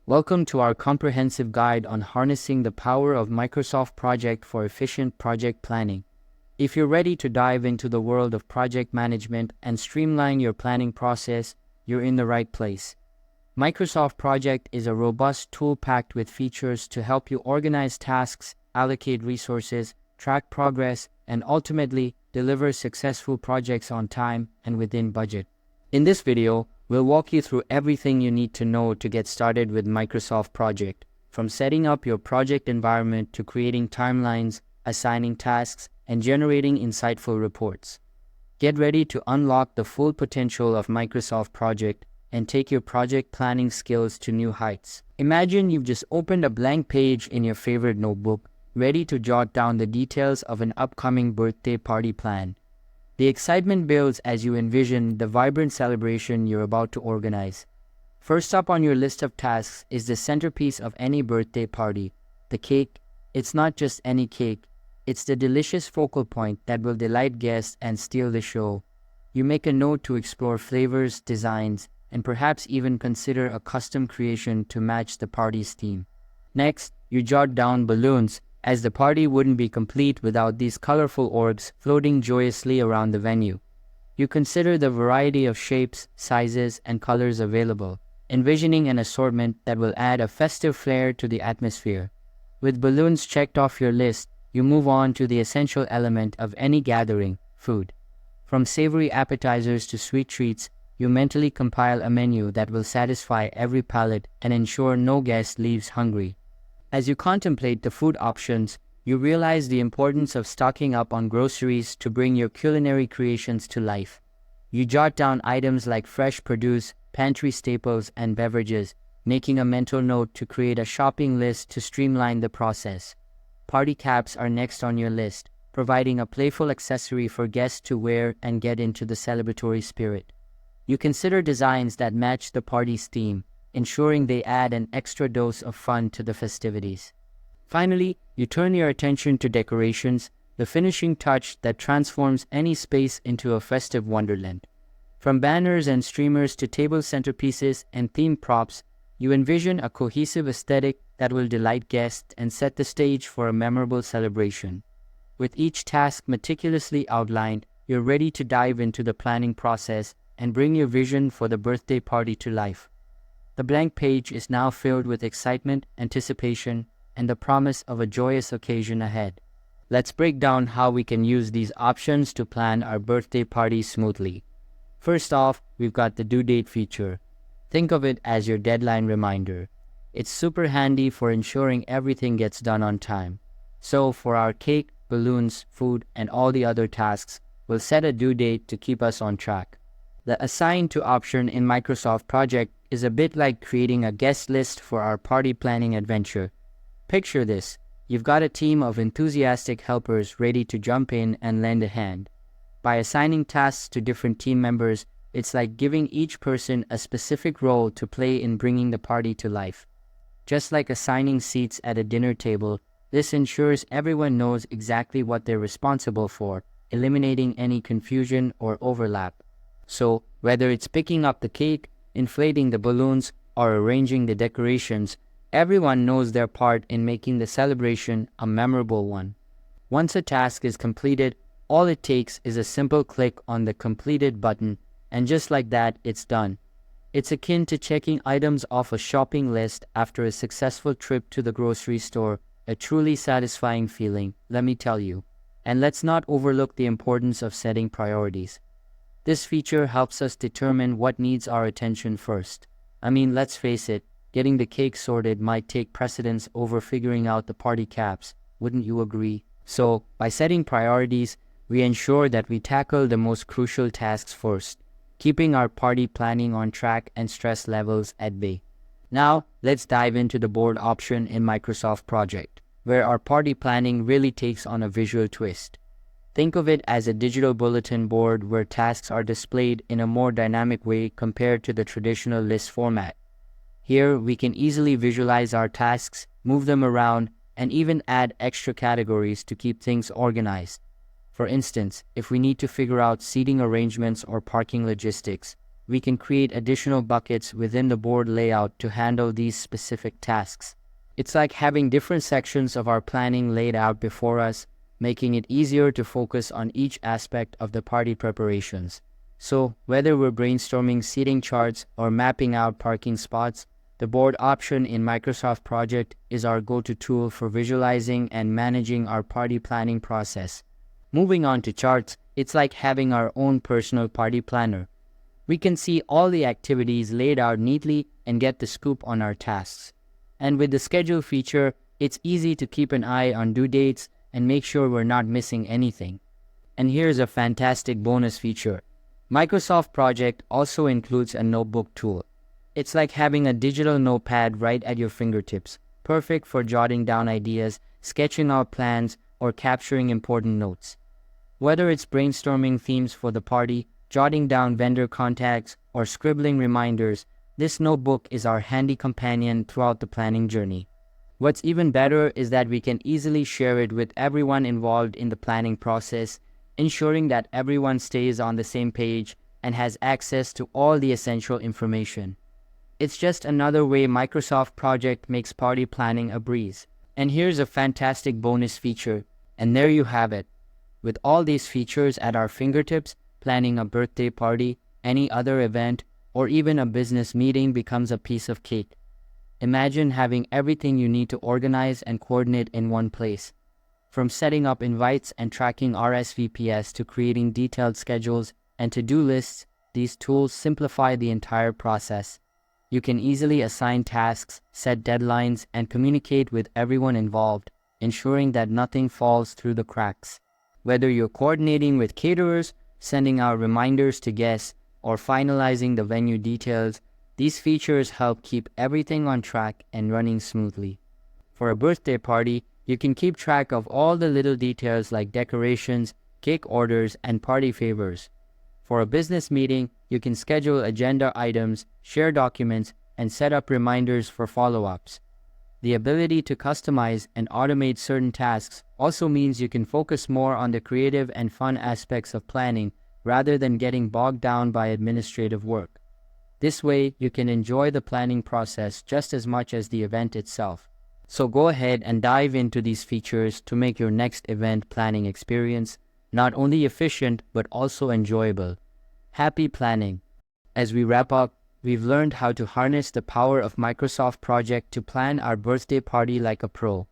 Welcome to our comprehensive guide on harnessing the power of Microsoft Project for efficient project planning. If you're ready to dive into the world of project management and streamline your planning process, you're in the right place. Microsoft Project is a robust tool packed with features to help you organize tasks, allocate resources, track progress, and ultimately deliver successful projects on time and within budget. In this video, we'll walk you through everything you need to know to get started with Microsoft Project, from setting up your project environment to creating timelines, assigning tasks, and generating insightful reports. Get ready to unlock the full potential of Microsoft Project and take your project planning skills to new heights. Imagine you've just opened a blank page in your favorite notebook, ready to jot down the details of an upcoming birthday party plan. The excitement builds as you envision the vibrant celebration you're about to organize. First up on your list of tasks is the centerpiece of any birthday party, the cake. It's not just any cake, it's the delicious focal point that will delight guests and steal the show. You make a note to explore flavors, designs, and perhaps even consider a custom creation to match the party's theme. Next, you jot down balloons, as the party wouldn't be complete without these colorful orbs floating joyously around the venue. You consider the variety of shapes, sizes, and colors available, envisioning an assortment that will add a festive flair to the atmosphere. With balloons checked off your list, you move on to the essential element of any gathering, food. From savory appetizers to sweet treats, you mentally compile a menu that will satisfy every palate and ensure no guest leaves hungry. As you contemplate the food options, you realize the importance of stocking up on groceries to bring your culinary creations to life. You jot down items like fresh produce, pantry staples, and beverages, making a mental note to create a shopping list to streamline the process. Party caps are next on your list, providing a playful accessory for guests to wear and get into the celebratory spirit. You consider designs that match the party's theme, ensuring they add an extra dose of fun to the festivities. Finally, you turn your attention to decorations, the finishing touch that transforms any space into a festive wonderland. From banners and streamers to table centerpieces and themed props, you envision a cohesive aesthetic that will delight guests and set the stage for a memorable celebration. With each task meticulously outlined, you're ready to dive into the planning process and bring your vision for the birthday party to life. The blank page is now filled with excitement, anticipation, and the promise of a joyous occasion ahead. Let's break down how we can use these options to plan our birthday party smoothly. First off, we've got the due date feature. Think of it as your deadline reminder. It's super handy for ensuring everything gets done on time. So for our cake, balloons, food, and all the other tasks, we'll set a due date to keep us on track. The Assign to option in Microsoft Project is a bit like creating a guest list for our party planning adventure. Picture this: you've got a team of enthusiastic helpers ready to jump in and lend a hand. By assigning tasks to different team members, it's like giving each person a specific role to play in bringing the party to life. Just like assigning seats at a dinner table, this ensures everyone knows exactly what they're responsible for, eliminating any confusion or overlap. So, whether it's picking up the cake, inflating the balloons, or arranging the decorations, everyone knows their part in making the celebration a memorable one. Once a task is completed, all it takes is a simple click on the completed button, and just like that, it's done. It's akin to checking items off a shopping list after a successful trip to the grocery store, a truly satisfying feeling, let me tell you. And let's not overlook the importance of setting priorities. This feature helps us determine what needs our attention first. I mean, let's face it, getting the cake sorted might take precedence over figuring out the party caps, wouldn't you agree? So, by setting priorities, we ensure that we tackle the most crucial tasks first, keeping our party planning on track and stress levels at bay. Now, let's dive into the board option in Microsoft Project, where our party planning really takes on a visual twist. Think of it as a digital bulletin board where tasks are displayed in a more dynamic way compared to the traditional list format. Here, we can easily visualize our tasks, move them around, and even add extra categories to keep things organized. For instance, if we need to figure out seating arrangements or parking logistics, we can create additional buckets within the board layout to handle these specific tasks. It's like having different sections of our planning laid out before us, making it easier to focus on each aspect of the party preparations. So, whether we're brainstorming seating charts or mapping out parking spots, the board option in Microsoft Project is our go-to tool for visualizing and managing our party planning process. Moving on to charts, it's like having our own personal party planner. We can see all the activities laid out neatly and get the scoop on our tasks. And with the schedule feature, it's easy to keep an eye on due dates and make sure we're not missing anything. And here's a fantastic bonus feature. Microsoft Project also includes a notebook tool. It's like having a digital notepad right at your fingertips, perfect for jotting down ideas, sketching out plans, or capturing important notes. Whether it's brainstorming themes for the party, jotting down vendor contacts, or scribbling reminders, this notebook is our handy companion throughout the planning journey. What's even better is that we can easily share it with everyone involved in the planning process, ensuring that everyone stays on the same page and has access to all the essential information. It's just another way Microsoft Project makes party planning a breeze. And here's a fantastic bonus feature. And there you have it. With all these features at our fingertips, planning a birthday party, any other event, or even a business meeting becomes a piece of cake. Imagine having everything you need to organize and coordinate in one place. From setting up invites and tracking RSVPs to creating detailed schedules and to-do lists, these tools simplify the entire process. You can easily assign tasks, set deadlines, and communicate with everyone involved, ensuring that nothing falls through the cracks. Whether you're coordinating with caterers, sending out reminders to guests, or finalizing the venue details, these features help keep everything on track and running smoothly. For a birthday party, you can keep track of all the little details like decorations, cake orders, and party favors. For a business meeting, you can schedule agenda items, share documents, and set up reminders for follow-ups. The ability to customize and automate certain tasks also means you can focus more on the creative and fun aspects of planning rather than getting bogged down by administrative work. This way, you can enjoy the planning process just as much as the event itself. So go ahead and dive into these features to make your next event planning experience not only efficient but also enjoyable. Happy planning! As we wrap up, we've learned how to harness the power of Microsoft Project to plan our birthday party like a pro.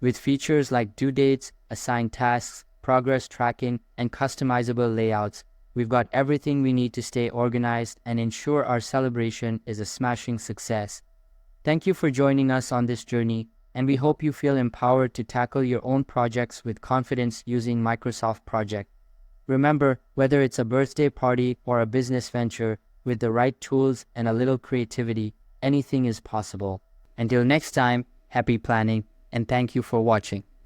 With features like due dates, assigned tasks, progress tracking, and customizable layouts, we've got everything we need to stay organized and ensure our celebration is a smashing success. Thank you for joining us on this journey, and we hope you feel empowered to tackle your own projects with confidence using Microsoft Project. Remember, whether it's a birthday party or a business venture, with the right tools and a little creativity, anything is possible. Until next time, happy planning, and thank you for watching.